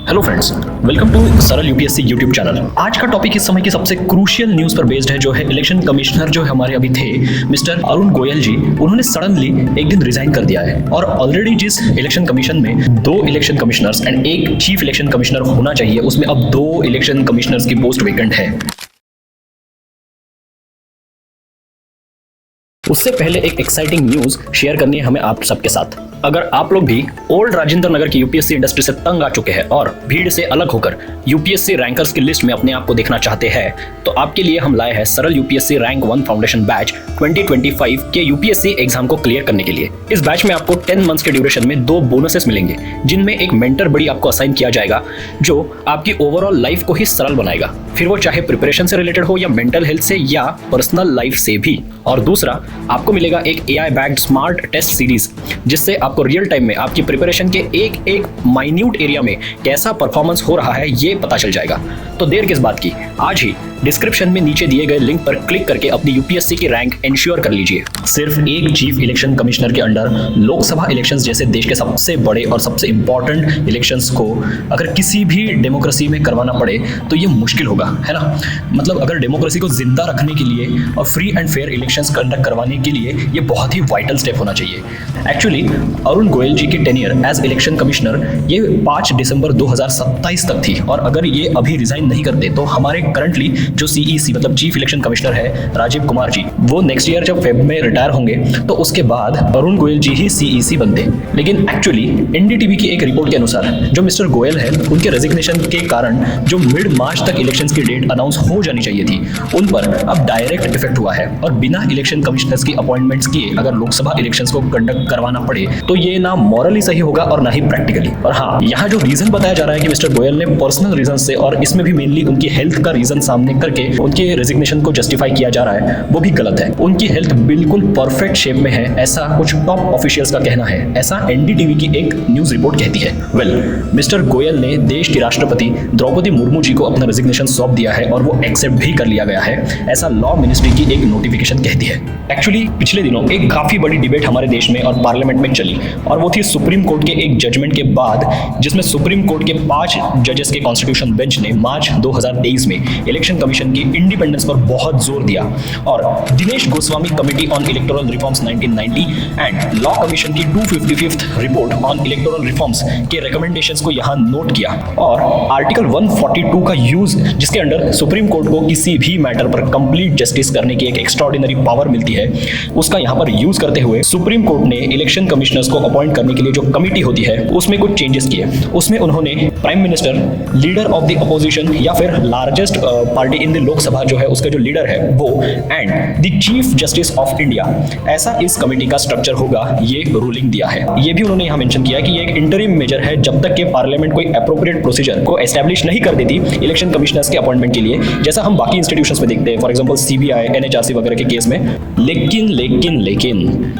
Hello friends, welcome to सरल UPSC YouTube channel. आज का टॉपिक इस समय की सबसे क्रूशियल न्यूज़ पर बेस्ड है, जो है इलेक्शन कमिश्नर जो हमारे अभी थे मिस्टर अरुण गोयल जी, उन्होंने सडनली एक दिन रिजाइन कर दिया है। और ऑलरेडी जिस इलेक्शन कमीशन में 2 इलेक्शन कमिश्नर्स एंड एक चीफ इलेक्शन कमिश्नर होना चाहिए, उसमें अब 2 इलेक्शन कमिश्नर्स की पोस्ट वेकेंट है। उससे पहले एक एक्साइटिंग न्यूज़ शेयर करनी है हमें आप सबके साथ। अगर आप लोग भी ओल्ड राजेंद्र नगर की यूपीएससी इंडस्ट्री से तंग आ चुके हैं और भीड़ से अलग होकर यूपीएससी रैंकर्स की लिस्ट में अपने आप को देखना चाहते हैं, तो आपके लिए हम लाए हैं सरल यूपीएससी रैंक 1 फाउंडेशन बैच 2025 के यूपीएससी एग्जाम को क्लियर करने के लिए। इस बैच में आपको 10 मंथ्स के ड्यूरेशन में 2 बोनसेस मिलेंगे, जिनमें एक मेंटर बड़ी आपको असाइन किया जाएगा, जो आपकी ओवरऑल लाइफ को ही सरल बनाएगा, फिर वो चाहे प्रिपरेशन से रिलेटेड हो या मेंटल हेल्थ से या पर्सनल लाइफ से भी। और दूसरा, आपको मिलेगा एक AI backed smart test series, जिससे आपको रियल टाइम में आपकी प्रिपरेशन के एक माइन्यूट एरिया में कैसा परफॉर्मेंस हो रहा है ये पता चल जाएगा। तो देर किस बात की, आज ही डिस्क्रिप्शन में नीचे दिए गए लिंक पर क्लिक करके अपनी यूपीएससी की रैंक इंश्योर कर लीजिए। सिर्फ एक चीफ इलेक्शन कमिश्नर के अंडर लोकसभा इलेक्शंस जैसे देश के सबसे बड़े और सबसे इंपॉर्टेंट इलेक्शंस को अगर किसी भी डेमोक्रेसी में करवाना पड़े तो ये मुश्किल होगा, है ना। मतलब अगर डेमोक्रेसी को जिंदा रखने के लिए और free and fair elections conduct करवाने के लिए ये बहुत ही वाइटल स्टेप होना चाहिए। एक्चुअली अरुण गोयल जी की टेन्योर एज इलेक्शन कमिश्नर ये 5 दिसंबर 2027 तक थी, और अगर ये अभी रिजाइन नहीं करते तो हमारे करंटली जो CEC मतलब चीफ इलेक्शन कमिश्नर है राजीव कुमार जी, वो नेक्स्ट ईयर जब फेब में रिटायर होंगे तो उसके बाद अरुण गोयल जी ही CEC बनते। लेकिन एक्चुअली NDTV की एक रिपोर्ट के अनुसार जो मिस्टर गोयल है, उनके रेजिग्नेशन के कारण जो मिड मार्च तक इलेक्शंस की डेट अनाउंस हो जानी चाहिए थी, उन पर अब डायरेक्ट इफेक्ट हुआ है। और बिना इलेक्शन कमिश्नर्स की अपॉइंटमेंट्स किए अगर लोकसभा इलेक्शंस को कंडक्ट करवाना पड़े तो ये ना मॉरली सही होगा और ना ही प्रैक्टिकली। और हाँ, यहाँ जो रीजन बताया जा रहा है कि मिस्टर गोयल ने पर्सनल रीजन से, और इसमें भी मेनली उनकी हेल्थ का रीजन सामने करके उनके रेजिग्नेशन को जस्टिफाई किया जा रहा है, वो भी गलत है। उनकी हेल्थ बिल्कुल परफेक्ट शेप में है, ऐसा कुछ टॉप ऑफिशियल्स का कहना है, ऐसा NDTV की एक न्यूज रिपोर्ट कहती है। मिस्टर गोयल ने देश की राष्ट्रपति द्रौपदी मुर्मू जी को अपना रेजिग्नेशन सौंप दिया है और वो एक्सेप्ट भी कर लिया गया है, ऐसा लॉ मिनिस्ट्री की एक नोटिफिकेशन कहती है। एक्चुअली पिछले दिनों एक काफी बड़ी डिबेट हमारे देश में और पार्लियामेंट में चली, और वो थी सुप्रीम कोर्ट के एक जजमेंट के बाद, जिसमें सुप्रीम कोर्ट के 5 जजेस के कॉन्स्टिट्यूशन बेंच ने मार्च 2023 में इलेक्शन कमीशन की इंडिपेंडेंस पर बहुत जोर दिया और Dinesh Goswami committee on electoral reforms 1990 and law commission की 255th report on electoral reforms के रिकमेंडेशंस को यहां नोट किया। और आर्टिकल 142 का यूज, जिसके अंडर सुप्रीम कोर्ट को किसी भी मैटर पर कंप्लीट जस्टिस करने की एक एक्स्ट्राऑर्डिनरी पावर मिलती है, उसका यहां पर यूज करते हुए सुप्रीम कोर्ट ने इलेक्शन कमिश्नर्स को अपॉइंट करने के लिए जो कमिटी होती है उसमें कुछ चेंजेस किए। उसमें उन्होंने prime minister, leader of the opposition या फिर largest party in the Lok Sabha जो है उसका जो लीडर है वो, and the chief justice of India, ऐसा इस कमेटी का स्ट्रक्चर होगा, ये रूलिंग दिया है। ये भी उन्होंने यहाँ मेंशन किया कि ये एक इंटरिम मेजर है जब तक कि पार्लियामेंट कोई एप्रोप्रिएट प्रोसीजर को एस्टैब्लिश नहीं कर देती इलेक्शन कमिश्नर्स के अपॉइंटमेंट के लिए, जैसा हम बाकी इंस्टीट्यूशंस में देखते हैं, फॉर एग्जांपल CBI, NHRC वगैरह के केस में। लेकिन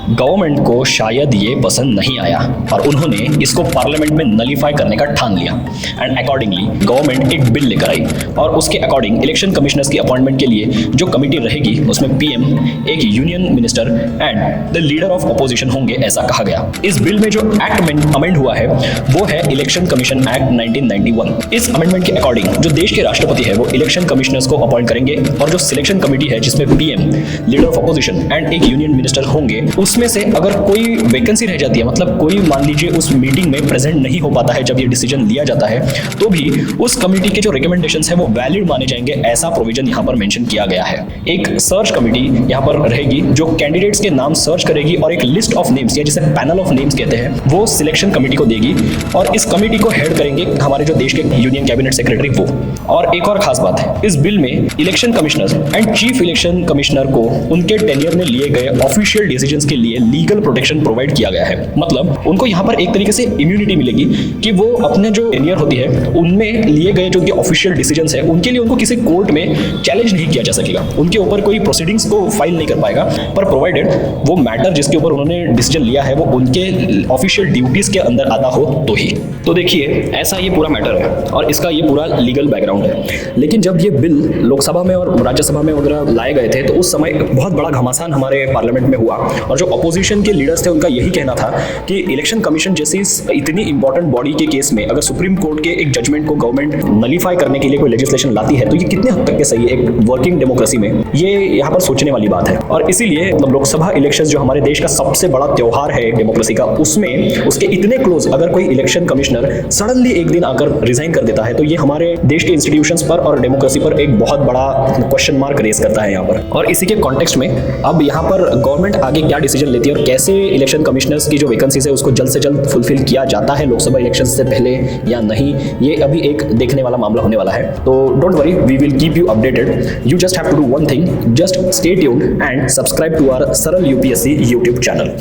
गवर्नमेंट को शायद ये पसंद नहीं आया और उन्होंने इसको पार्लियामेंट में नलीफाई करने का ठान लिया, एंड अकॉर्डिंगली गवर्नमेंट एक बिल लेकर आई और उसके अकॉर्डिंग इलेक्शन कमिश्नर्स की अपॉइंटमेंट के लिए जो कमिटी रहेगी उसमें PM, एक union minister and the leader of opposition होंगे, ऐसा कहा गया। इस बिल में जो एक्ट अमेंड हुआ है वो है इलेक्शन कमीशन एक्ट 1991। इस अमेंडमेंट के अकॉर्डिंग जो देश के राष्ट्रपति है वो इलेक्शन कमिश्नर्स को अपॉइंट करेंगे, और जो सिलेक्शन कमेटी है जिसमें PM, leader of opposition and एक यूनियन मिनिस्टर होंगे, उसमें से अगर कोई वैकेंसी रह जाती है, मतलब कोई मान लीजिए उस मीटिंग में प्रेजेंट नहीं हो पाता है जब ये डिसीजन लिया जाता है, तो भी उस कमेटी के जो रिकमेंडेशंस है वो वैलिड माने जाएंगे, ऐसा प्रोविजन यहाँ पर मेंशन किया गया है। एक सर्च कमेटी यहाँ पर रहेगी जो कैंडिडेट्स के नाम सर्च करेगी और एक लिस्ट ऑफ नेम्स, या जिसे पैनल ऑफ नेम्स कहते हैं, वो सिलेक्शन कमेटी को देगी, और इस कमेटी को हेड करेंगे हमारे जो देश के यूनियन कैबिनेट सेक्रेटरी वो। और एक और खास बात है, इस बिल में election commissioner and chief election commissioner को उनके टेन्योर में लिए गए ऑफिशियल डिसीजंस के लिए लीगल प्रोटेक्शन प्रोवाइड किया गया है। मतलब उनको यहाँ पर एक तरीके से इम्यूनिटी मिलेगी कि वो अपने जो टेन्योर होती है उनमें लिए गए जो उनके ऑफिशियल डिसीजंस है उनके लिए उनको किसी कोर्ट में चैलेंज नहीं किया जा सकेगा, उनके ऊपर कोई प्रोसीडिंग्स को फाइल नहीं कर पाएगा, पर प्रोवाइडेड वो मैटर जिसके ऊपर उन्होंने डिसीजन लिया है वो उनके ऑफिशियल ड्यूटीज के अंदर आता हो तो ही। तो देखिए, ऐसा ये पूरा मैटर है और इसका ये पूरा लीगल बैकग्राउंड है। लेकिन जब ये बिल लोकसभा में और राज्यसभा में वगैरह लाए गए थे तो उस समय बहुत बड़ा घमासान हमारे पार्लियामेंट में हुआ और जो अपोजिशन के लीडर्स थे उनका यही कहना था कि इलेक्शन कमीशन जैसी इतनी इंपॉर्टेंट बॉडी के केस में अगर सुप्रीम कोर्ट के एक जजमेंट को गवर्नमेंट नलीफाई करने के लिए कोई लेजिस्लेशन लाती है तो ये कितने हद तक के सही है। एक वर्किंग डेमोक्रेसी में ये यहाँ पर सोचने वाली बात है और इसीलिए मतलब लोकसभा इलेक्शन जो हमारे देश का सबसे बड़ा त्योहार है डेमोक्रेसी का, उसमें उसके इतने क्लोज अगर कोई इलेक्शन कमिश्नर सडनली एक दिन आकर रिजाइन कर देता है तो ये हमारे देश के इंस्टीट्यूशंस पर और डेमोक्रेसी पर एक बहुत बड़ा क्वेश्चन मार्क रेज करता है यहाँ पर। और इसी के कॉन्टेक्स्ट में अब यहाँ पर गवर्नमेंट आगे क्या डिसीजन लेती है और कैसे इलेक्शन कमिश्नर्स की जो वैकेंसीज है उसको जल्द से जल्द फुलफिल किया जाता है लोकसभा इलेक्शन से पहले या नहीं, ये अभी एक देखने वाला मामला होने वाला है। तो don't worry, we will keep you updated. You just have to do one thing, just stay tuned and subscribe to our Saral UPSC YouTube channel.